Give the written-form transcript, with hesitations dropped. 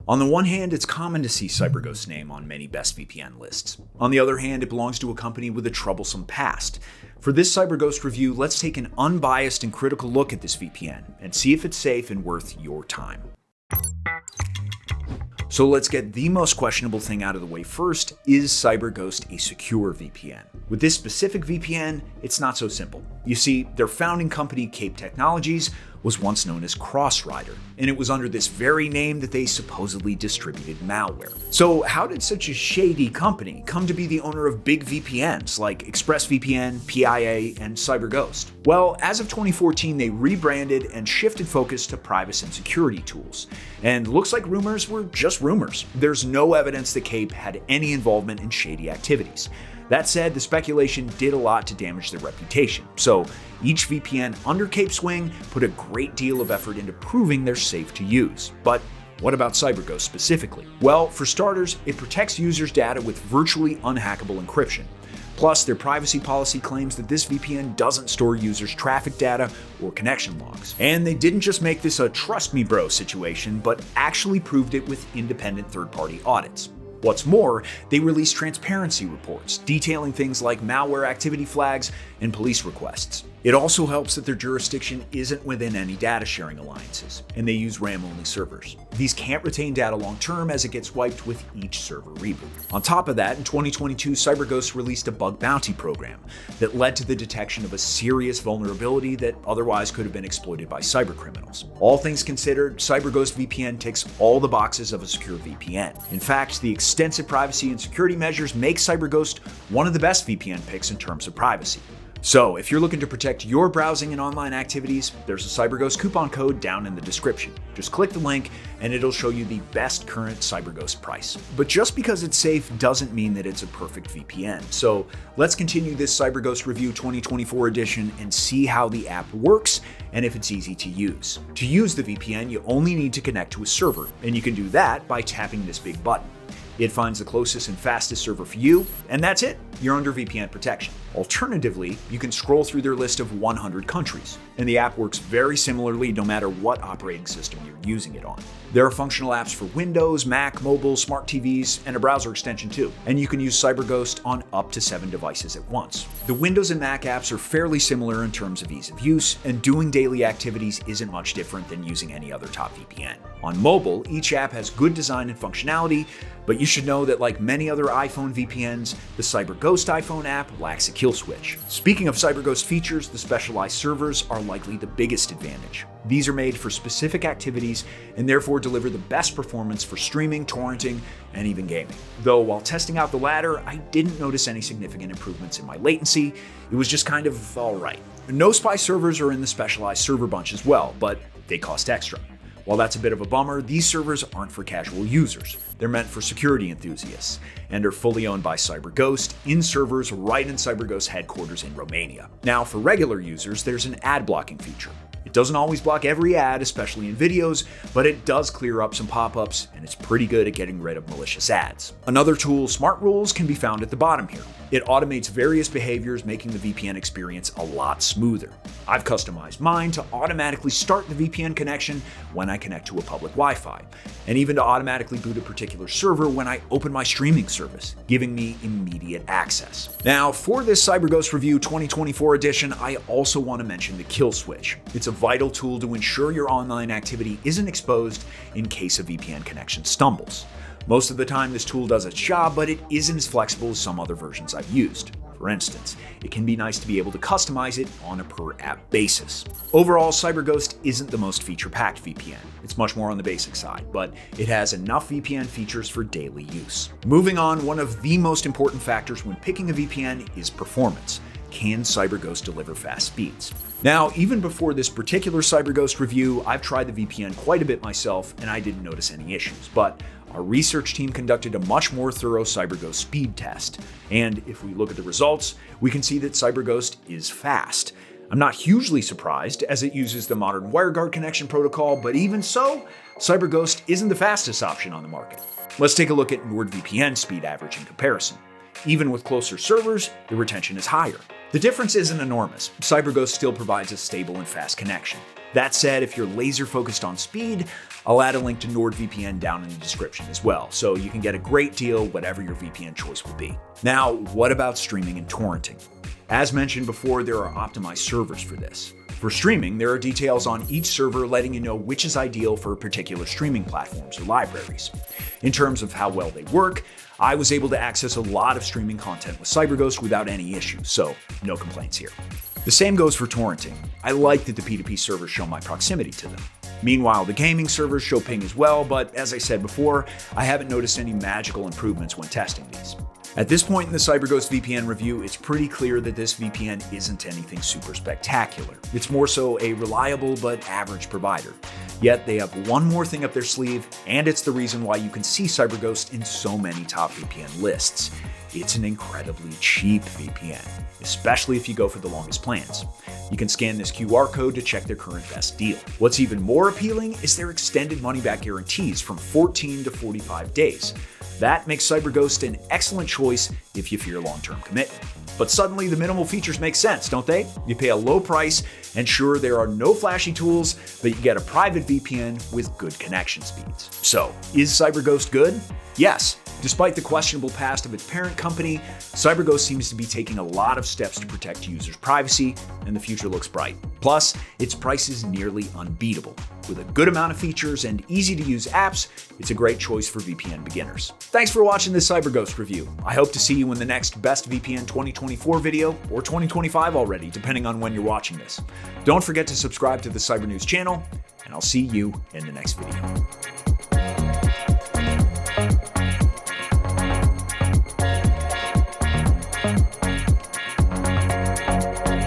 On the one hand, it's common to see CyberGhost's name on many best VPN lists. On the other hand, it belongs to a company with a troublesome past. For this CyberGhost review, let's take an unbiased and critical look at this VPN and see if it's safe and worth your time. So let's get the most questionable thing out of the way first. Is CyberGhost a secure VPN? With this specific VPN, it's not so simple. You see, their founding company, Cape Technologies, was once known as Crossrider, and it was under this very name that they supposedly distributed malware. So how did such a shady company come to be the owner of big VPNs like ExpressVPN, PIA, and CyberGhost? Well, as of 2014, they rebranded and shifted focus to privacy and security tools. And looks like rumors were just rumors. There's no evidence that Cape had any involvement in shady activities. That said, the speculation did a lot to damage their reputation, so each VPN under Cape's wing put a great deal of effort into proving they're safe to use. But what about CyberGhost specifically? Well, for starters, it protects users' data with virtually unhackable encryption. Plus, their privacy policy claims that this VPN doesn't store users' traffic data or connection logs. And they didn't just make this a trust me bro situation, but actually proved it with independent third-party audits. What's more, they released transparency reports detailing things like malware activity flags and police requests. It also helps that their jurisdiction isn't within any data sharing alliances, and they use RAM-only servers. These can't retain data long-term as it gets wiped with each server reboot. On top of that, in 2022, CyberGhost released a bug bounty program that led to the detection of a serious vulnerability that otherwise could have been exploited by cybercriminals. All things considered, CyberGhost VPN ticks all the boxes of a secure VPN. In fact, the extensive privacy and security measures make CyberGhost one of the best VPN picks in terms of privacy. So, if you're looking to protect your browsing and online activities, there's a CyberGhost coupon code down in the description. Just click the link and it'll show you the best current CyberGhost price. But just because it's safe doesn't mean that it's a perfect VPN. So, let's continue this CyberGhost Review 2024 edition and see how the app works and if it's easy to use. To use the VPN, you only need to connect to a server, and you can do that by tapping this big button. It finds the closest and fastest server for you, and that's it. You're under VPN protection. Alternatively, you can scroll through their list of 100 countries, and the app works very similarly no matter what operating system you're using it on. There are functional apps for Windows, Mac, mobile, smart TVs, and a browser extension too, and you can use CyberGhost on up to 7 devices at once. The Windows and Mac apps are fairly similar in terms of ease of use, and doing daily activities isn't much different than using any other top VPN. On mobile, each app has good design and functionality, but you should know that like many other iPhone VPNs, the CyberGhost iPhone app lacks a kill switch. Speaking of CyberGhost features, the specialized servers are likely the biggest advantage. These are made for specific activities and therefore deliver the best performance for streaming, torrenting, and even gaming. Though while testing out the latter, I didn't notice any significant improvements in my latency. It was just kind of alright. No spy servers are in the specialized server bunch as well, but they cost extra. While that's a bit of a bummer, these servers aren't for casual users. They're meant for security enthusiasts and are fully owned by CyberGhost in servers right in CyberGhost headquarters in Romania. Now, for regular users, there's an ad blocking feature. It doesn't always block every ad, especially in videos, but it does clear up some pop-ups, and it's pretty good at getting rid of malicious ads. Another tool, Smart Rules, can be found at the bottom here. It automates various behaviors, making the VPN experience a lot smoother. I've customized mine to automatically start the VPN connection when I connect to a public Wi-Fi, and even to automatically boot a particular server when I open my streaming service, giving me immediate access. Now, for this CyberGhost Review 2024 edition, I also want to mention the kill switch. It's a vital tool to ensure your online activity isn't exposed in case a VPN connection stumbles. Most of the time, this tool does its job, but it isn't as flexible as some other versions I've used. For instance, it can be nice to be able to customize it on a per-app basis. Overall, CyberGhost isn't the most feature-packed VPN. It's much more on the basic side, but it has enough VPN features for daily use. Moving on, one of the most important factors when picking a VPN is performance. Can CyberGhost deliver fast speeds? Now, even before this particular CyberGhost review, I've tried the VPN quite a bit myself, and I didn't notice any issues, but our research team conducted a much more thorough CyberGhost speed test, and if we look at the results, we can see that CyberGhost is fast. I'm not hugely surprised, as it uses the modern WireGuard connection protocol, but even so, CyberGhost isn't the fastest option on the market. Let's take a look at NordVPN speed average in comparison. Even with closer servers, the retention is higher. The difference isn't enormous. CyberGhost still provides a stable and fast connection. That said, if you're laser focused on speed, I'll add a link to NordVPN down in the description as well, so you can get a great deal whatever your VPN choice will be. Now, what about streaming and torrenting? As mentioned before, there are optimized servers for this. For streaming, there are details on each server letting you know which is ideal for particular streaming platforms or libraries. In terms of how well they work, I was able to access a lot of streaming content with CyberGhost without any issues, so no complaints here. The same goes for torrenting. I like that the P2P servers show my proximity to them. Meanwhile, the gaming servers show ping as well, but as I said before, I haven't noticed any magical improvements when testing these. At this point in the CyberGhost VPN review, it's pretty clear that this VPN isn't anything super spectacular. It's more so a reliable but average provider. Yet they have one more thing up their sleeve, and it's the reason why you can see CyberGhost in so many top VPN lists. It's an incredibly cheap VPN, especially if you go for the longest plans. You can scan this QR code to check their current best deal. What's even more appealing is their extended money-back guarantees from 14 to 45 days. That makes CyberGhost an excellent choice if you fear long-term commitment. But suddenly the minimal features make sense, don't they? You pay a low price, and sure, there are no flashy tools, but you get a private VPN with good connection speeds. So, is CyberGhost good? Yes. Despite the questionable past of its parent company, CyberGhost seems to be taking a lot of steps to protect users' privacy, and the future looks bright. Plus, its price is nearly unbeatable. With a good amount of features and easy-to-use apps, it's a great choice for VPN beginners. Thanks for watching this CyberGhost review. I hope to see you in the next Best VPN 2024 video, or 2025 already, depending on when you're watching this. Don't forget to subscribe to the Cyber News channel, and I'll see you in the next video.